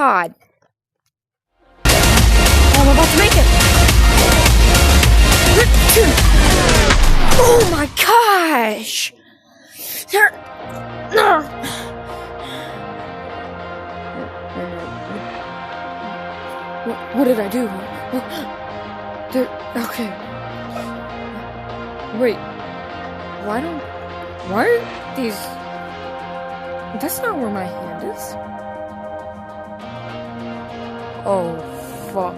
god! Oh, I'm about to make it! Oh my gosh! What did I do? Okay. Wait. Why are these... That's not where my hand is. Oh, fuck.